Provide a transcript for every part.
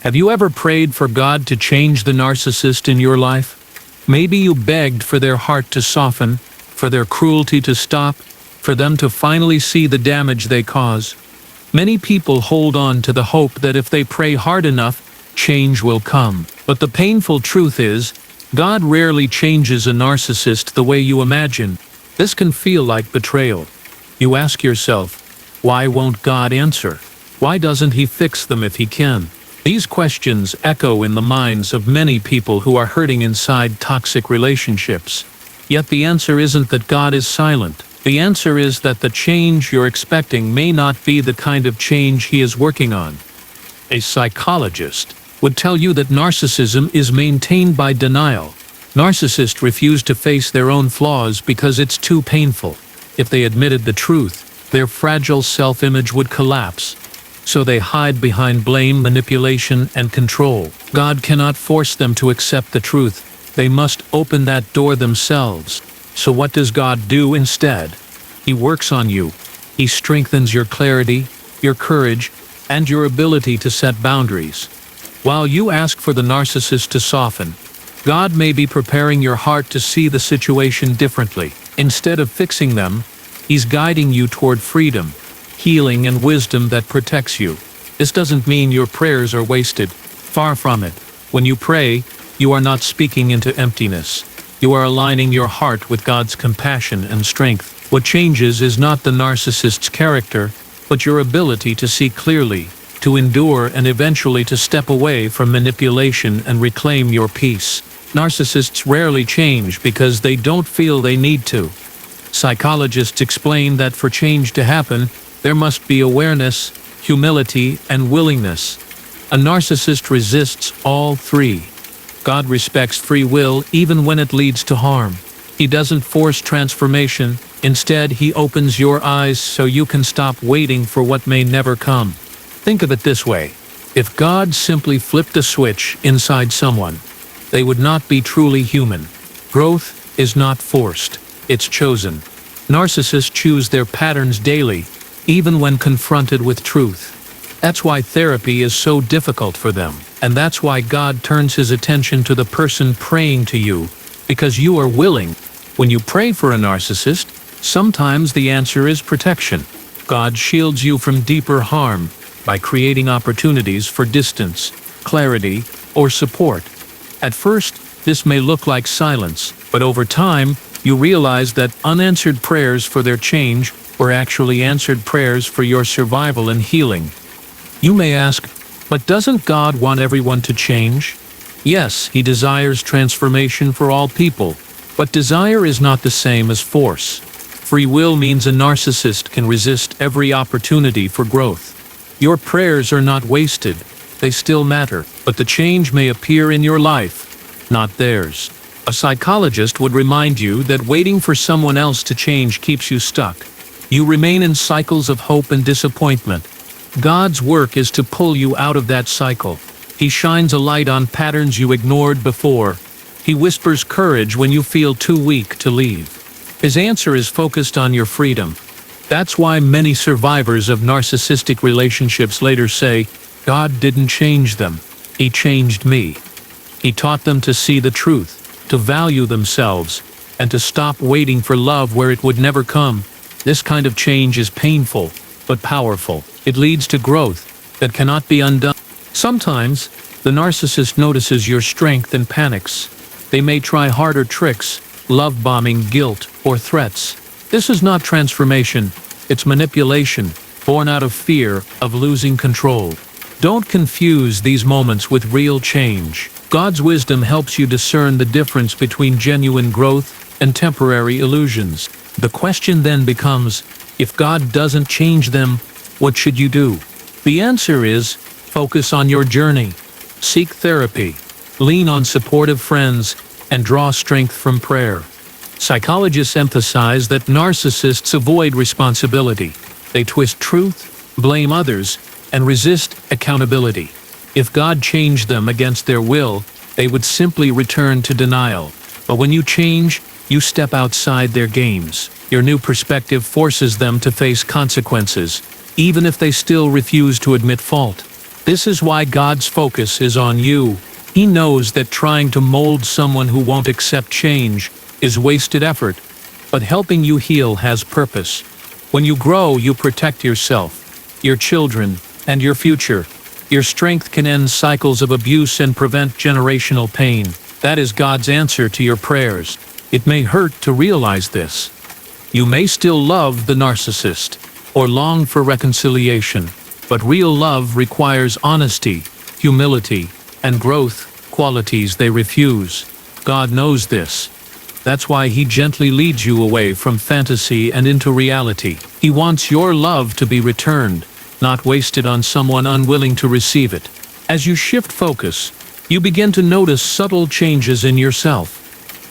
Have you ever prayed for God to change the narcissist in your life? Maybe you begged for their heart to soften, for their cruelty to stop, for them to finally see the damage they cause. Many people hold on to the hope that if they pray hard enough, change will come. But the painful truth is, God rarely changes a narcissist the way you imagine. This can feel like betrayal. You ask yourself, why won't God answer? Why doesn't He fix them if He can? These questions echo in the minds of many people who are hurting inside toxic relationships. Yet the answer isn't that God is silent. The answer is that the change you're expecting may not be the kind of change He is working on. A psychologist would tell you that narcissism is maintained by denial. Narcissists refuse to face their own flaws because it's too painful. If they admitted the truth, their fragile self-image would collapse. So they hide behind blame, manipulation, and control. God cannot force them to accept the truth. They must open that door themselves. So what does God do instead? He works on you. He strengthens your clarity, your courage, and your ability to set boundaries. While you ask for the narcissist to soften, God may be preparing your heart to see the situation differently. Instead of fixing them, He's guiding you toward freedom, healing, and wisdom that protects you. This doesn't mean your prayers are wasted. Far from it. When you pray, you are not speaking into emptiness. You are aligning your heart with God's compassion and strength. What changes is not the narcissist's character, but your ability to see clearly, to endure, and eventually to step away from manipulation and reclaim your peace. Narcissists rarely change because they don't feel they need to. Psychologists explain that for change to happen, there must be awareness, humility, and willingness. A narcissist resists all three. God respects free will even when it leads to harm. He doesn't force transformation. Instead, He opens your eyes so you can stop waiting for what may never come. Think of it this way. If God simply flipped a switch inside someone, they would not be truly human. Growth is not forced. It's chosen. Narcissists choose their patterns daily, even when confronted with truth. That's why therapy is so difficult for them. And that's why God turns His attention to the person praying to you, because you are willing. When you pray for a narcissist, sometimes the answer is protection. God shields you from deeper harm by creating opportunities for distance, clarity, or support. At first, this may look like silence, but over time, you realize that unanswered prayers for their change were actually answered prayers for your survival and healing. You may ask, but doesn't God want everyone to change? Yes, He desires transformation for all people, but desire is not the same as force. Free will means a narcissist can resist every opportunity for growth. Your prayers are not wasted. They still matter, but the change may appear in your life, not theirs. A psychologist would remind you that waiting for someone else to change keeps you stuck. You remain in cycles of hope and disappointment. God's work is to pull you out of that cycle. He shines a light on patterns you ignored before. He whispers courage when you feel too weak to leave. His answer is focused on your freedom. That's why many survivors of narcissistic relationships later say, God didn't change them. He changed me. He taught them to see the truth, to value themselves, and to stop waiting for love where it would never come. This kind of change is painful, but powerful. It leads to growth that cannot be undone. Sometimes, the narcissist notices your strength and panics. They may try harder tricks, love bombing, guilt, or threats. This is not transformation, it's manipulation, born out of fear of losing control. Don't confuse these moments with real change. God's wisdom helps you discern the difference between genuine growth and temporary illusions. The question then becomes, if God doesn't change them, what should you do? The answer is, focus on your journey. Seek therapy. Lean on supportive friends, and draw strength from prayer. Psychologists emphasize that narcissists avoid responsibility. They twist truth, blame others, and resist accountability. If God changed them against their will, they would simply return to denial. But when you change, you step outside their games. Your new perspective forces them to face consequences, even if they still refuse to admit fault. This is why God's focus is on you. He knows that trying to mold someone who won't accept change is wasted effort, but helping you heal has purpose. When you grow, you protect yourself, your children, and your future. Your strength can end cycles of abuse and prevent generational pain. That is God's answer to your prayers. It may hurt to realize this. You may still love the narcissist or long for reconciliation, but real love requires honesty, humility, and growth, qualities they refuse. God knows this. That's why He gently leads you away from fantasy and into reality. He wants your love to be returned, not wasted on someone unwilling to receive it. As you shift focus, you begin to notice subtle changes in yourself.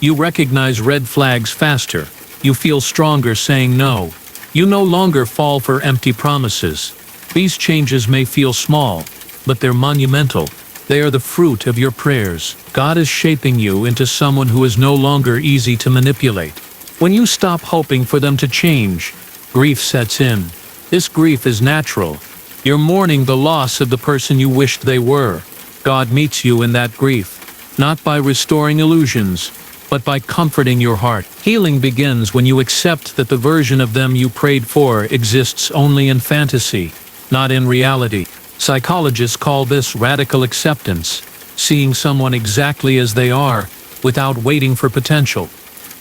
You recognize red flags faster. You feel stronger saying no. You no longer fall for empty promises. These changes may feel small, but they're monumental. They are the fruit of your prayers. God is shaping you into someone who is no longer easy to manipulate. When you stop hoping for them to change, grief sets in. This grief is natural. You're mourning the loss of the person you wished they were. God meets you in that grief, not by restoring illusions, but by comforting your heart. Healing begins when you accept that the version of them you prayed for exists only in fantasy, not in reality. Psychologists call this radical acceptance, seeing someone exactly as they are, without waiting for potential.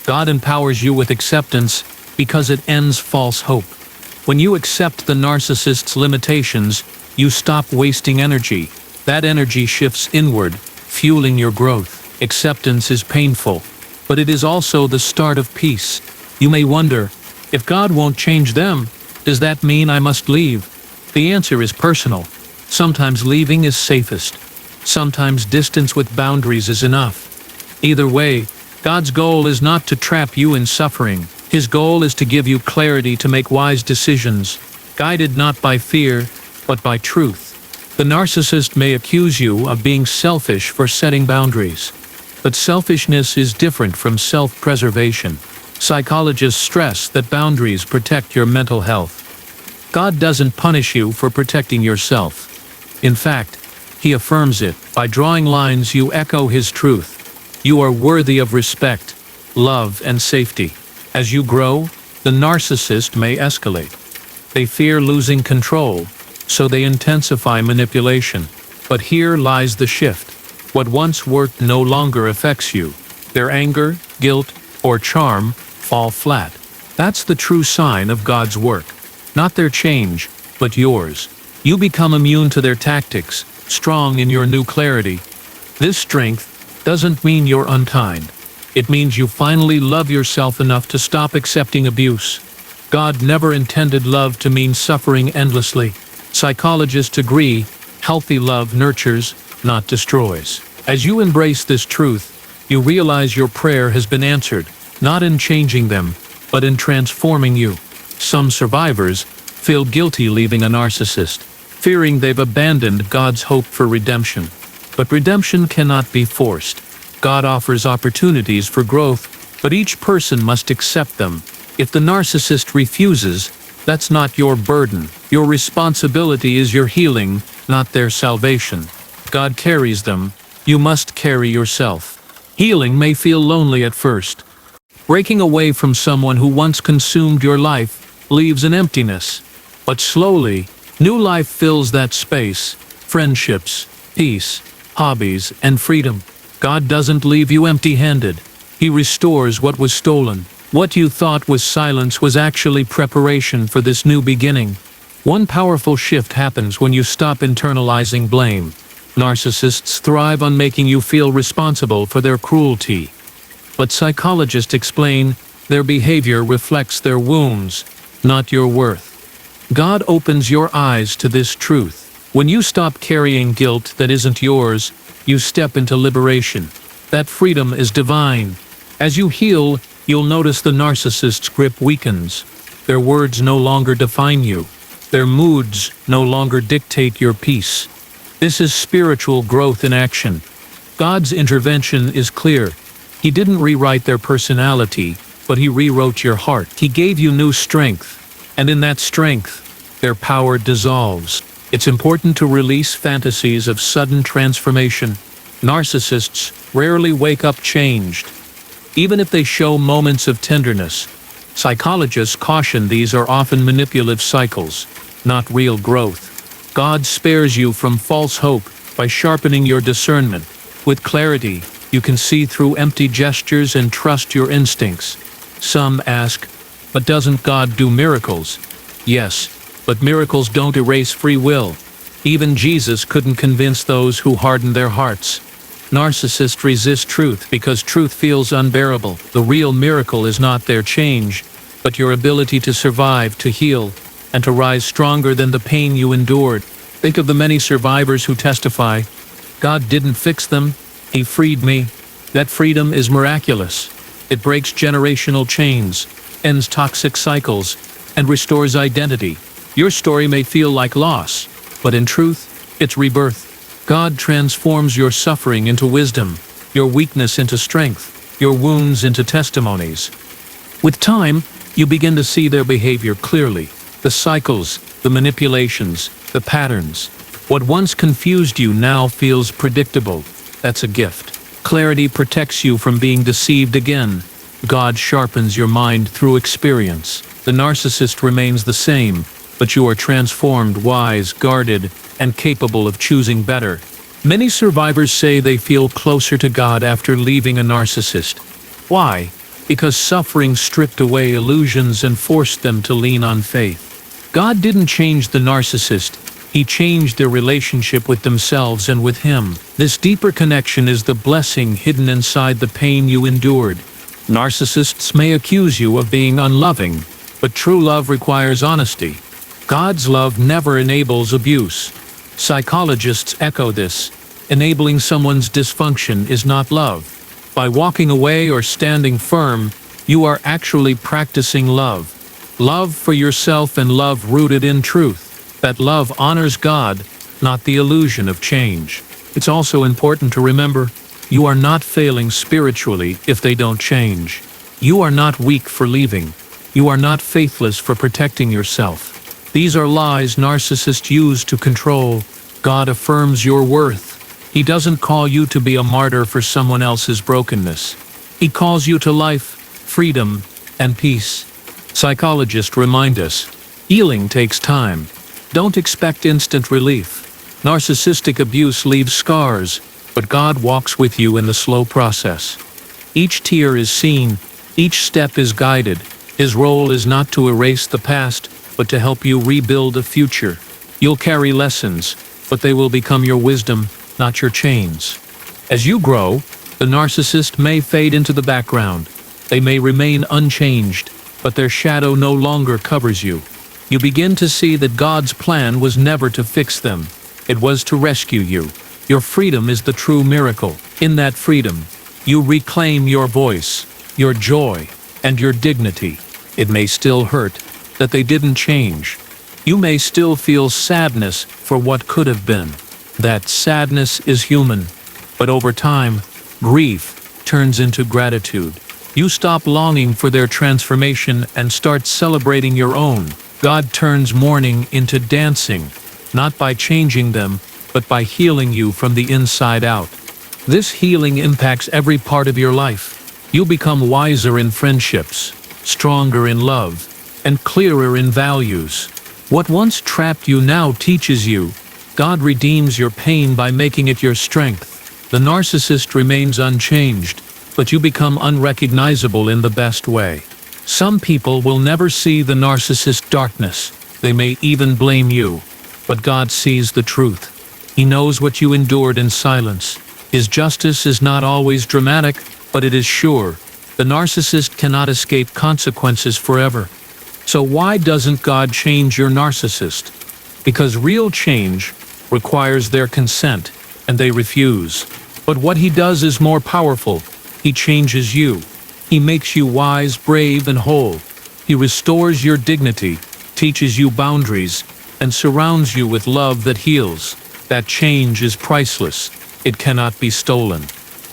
God empowers you with acceptance because it ends false hope. When you accept the narcissist's limitations, you stop wasting energy. That energy shifts inward, fueling your growth. Acceptance is painful, but it is also the start of peace. You may wonder, if God won't change them, does that mean I must leave? The answer is personal. Sometimes leaving is safest. Sometimes distance with boundaries is enough. Either way, God's goal is not to trap you in suffering. His goal is to give you clarity to make wise decisions, guided not by fear, but by truth. The narcissist may accuse you of being selfish for setting boundaries. But selfishness is different from self-preservation. Psychologists stress that boundaries protect your mental health. God doesn't punish you for protecting yourself. In fact, He affirms it. By drawing lines, you echo His truth. You are worthy of respect, love, and safety. As you grow, the narcissist may escalate. They fear losing control, so they intensify manipulation. But here lies the shift. What once worked no longer affects you. Their anger, guilt, or charm fall flat. That's the true sign of God's work. Not their change, but yours. You become immune to their tactics, strong in your new clarity. This strength doesn't mean you're unkind. It means you finally love yourself enough to stop accepting abuse. God never intended love to mean suffering endlessly. Psychologists agree, healthy love nurtures, not destroys. As you embrace this truth, you realize your prayer has been answered, not in changing them, but in transforming you. Some survivors feel guilty leaving a narcissist, fearing they've abandoned God's hope for redemption. But redemption cannot be forced. God offers opportunities for growth, but each person must accept them. If the narcissist refuses, that's not your burden. Your responsibility is your healing, not their salvation. God carries them. You must carry yourself. Healing may feel lonely at first. Breaking away from someone who once consumed your life leaves an emptiness. But slowly, new life fills that space. Friendships, peace, hobbies, and freedom. God doesn't leave you empty-handed. He restores what was stolen. What you thought was silence was actually preparation for this new beginning. One powerful shift happens when you stop internalizing blame. Narcissists thrive on making you feel responsible for their cruelty. But psychologists explain their behavior reflects their wounds, not your worth. God opens your eyes to this truth. When you stop carrying guilt that isn't yours, you step into liberation. That freedom is divine. As you heal, you'll notice the narcissist's grip weakens. Their words no longer define you. Their moods no longer dictate your peace. This is spiritual growth in action. God's intervention is clear. He didn't rewrite their personality, but He rewrote your heart. He gave you new strength, and in that strength, their power dissolves. It's important to release fantasies of sudden transformation. Narcissists rarely wake up changed, even if they show moments of tenderness. Psychologists caution these are often manipulative cycles, not real growth. God spares you from false hope by sharpening your discernment. With clarity, you can see through empty gestures and trust your instincts. Some ask, but doesn't God do miracles? Yes, but miracles don't erase free will. Even Jesus couldn't convince those who harden their hearts. Narcissists resist truth because truth feels unbearable. The real miracle is not their change, but your ability to survive, to heal, and to rise stronger than the pain you endured. Think of the many survivors who testify, God didn't fix them, He freed me. That freedom is miraculous. It breaks generational chains, ends toxic cycles, and restores identity. Your story may feel like loss, but in truth, it's rebirth. God transforms your suffering into wisdom, your weakness into strength, your wounds into testimonies. With time, you begin to see their behavior clearly. The cycles, the manipulations, the patterns. What once confused you now feels predictable. That's a gift. Clarity protects you from being deceived again. God sharpens your mind through experience. The narcissist remains the same, but you are transformed, wise, guarded, and capable of choosing better. Many survivors say they feel closer to God after leaving a narcissist. Why? Because suffering stripped away illusions and forced them to lean on faith. God didn't change the narcissist, He changed their relationship with themselves and with Him. This deeper connection is the blessing hidden inside the pain you endured. Narcissists may accuse you of being unloving, but true love requires honesty. God's love never enables abuse. Psychologists echo this. Enabling someone's dysfunction is not love. By walking away or standing firm, you are actually practicing love. Love for yourself and love rooted in truth. That love honors God, not the illusion of change. It's also important to remember, you are not failing spiritually if they don't change. You are not weak for leaving. You are not faithless for protecting yourself. These are lies narcissists use to control. God affirms your worth. He doesn't call you to be a martyr for someone else's brokenness. He calls you to life, freedom, and peace. Psychologists remind us, healing takes time. Don't expect instant relief. Narcissistic abuse leaves scars, but God walks with you in the slow process. Each tear is seen, each step is guided. His role is not to erase the past, but to help you rebuild a future. You'll carry lessons, but they will become your wisdom, not your chains. As you grow, the narcissist may fade into the background. They may remain unchanged, but their shadow no longer covers you. You begin to see that God's plan was never to fix them. It was to rescue you. Your freedom is the true miracle. In that freedom, you reclaim your voice, your joy, and your dignity. It may still hurt that they didn't change. You may still feel sadness for what could have been. That sadness is human, but over time, grief turns into gratitude. You stop longing for their transformation and start celebrating your own. God turns mourning into dancing, not by changing them, but by healing you from the inside out. This healing impacts every part of your life. You become wiser in friendships, stronger in love, and clearer in values. What once trapped you now teaches you. God redeems your pain by making it your strength. The narcissist remains unchanged, but you become unrecognizable in the best way. Some people will never see the narcissist's darkness. They may even blame you. But God sees the truth. He knows what you endured in silence. His justice is not always dramatic, but it is sure. The narcissist cannot escape consequences forever. So why doesn't God change your narcissist? Because real change requires their consent, and they refuse. But what He does is more powerful. He changes you. He makes you wise, brave, and whole. He restores your dignity, teaches you boundaries, and surrounds you with love that heals. That change is priceless. It cannot be stolen.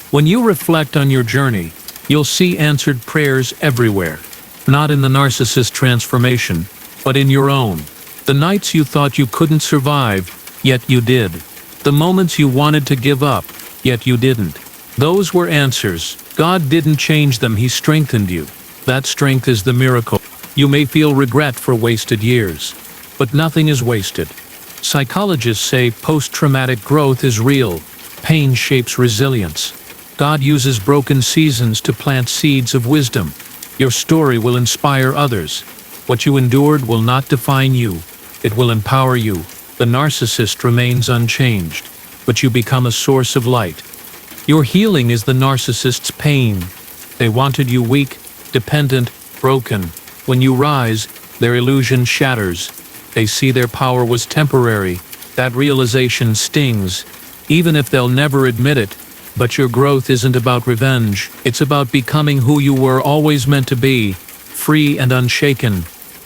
When you reflect on your journey, you'll see answered prayers everywhere. Not in the narcissist transformation, but in your own. The nights you thought you couldn't survive, yet you did. The moments you wanted to give up, yet you didn't. Those were answers. God didn't change them, He strengthened you. That strength is the miracle. You may feel regret for wasted years, but nothing is wasted. Psychologists say post-traumatic growth is real. Pain shapes resilience. God uses broken seasons to plant seeds of wisdom. Your story will inspire others. What you endured will not define you. It will empower you. The narcissist remains unchanged, but you become a source of light. Your healing is the narcissist's pain. They wanted you weak, dependent, broken. When you rise, their illusion shatters. They see their power was temporary. That realization stings, even if they'll never admit it. But your growth isn't about revenge. It's about becoming who you were always meant to be, free and unshaken.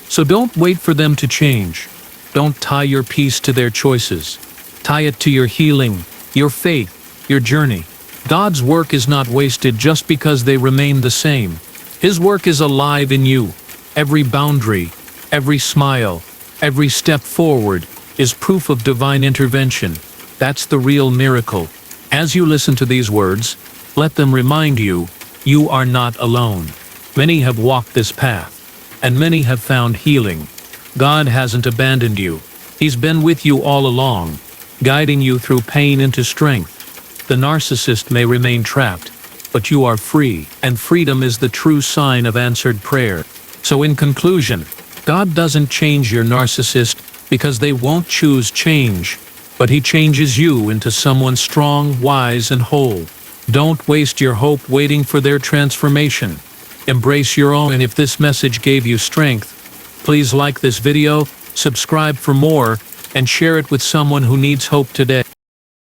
So don't wait for them to change. Don't tie your peace to their choices. Tie it to your healing, your faith, your journey. God's work is not wasted just because they remain the same. His work is alive in you. Every boundary, every smile, every step forward is proof of divine intervention. That's the real miracle. As you listen to these words, let them remind you, you are not alone. Many have walked this path, and many have found healing. God hasn't abandoned you. He's been with you all along, guiding you through pain into strength. The narcissist may remain trapped, but you are free, and freedom is the true sign of answered prayer. So in conclusion, God doesn't change your narcissist because they won't choose change, but He changes you into someone strong, wise, and whole. Don't waste your hope waiting for their transformation. Embrace your own, and if this message gave you strength, please like this video, subscribe for more, and share it with someone who needs hope today.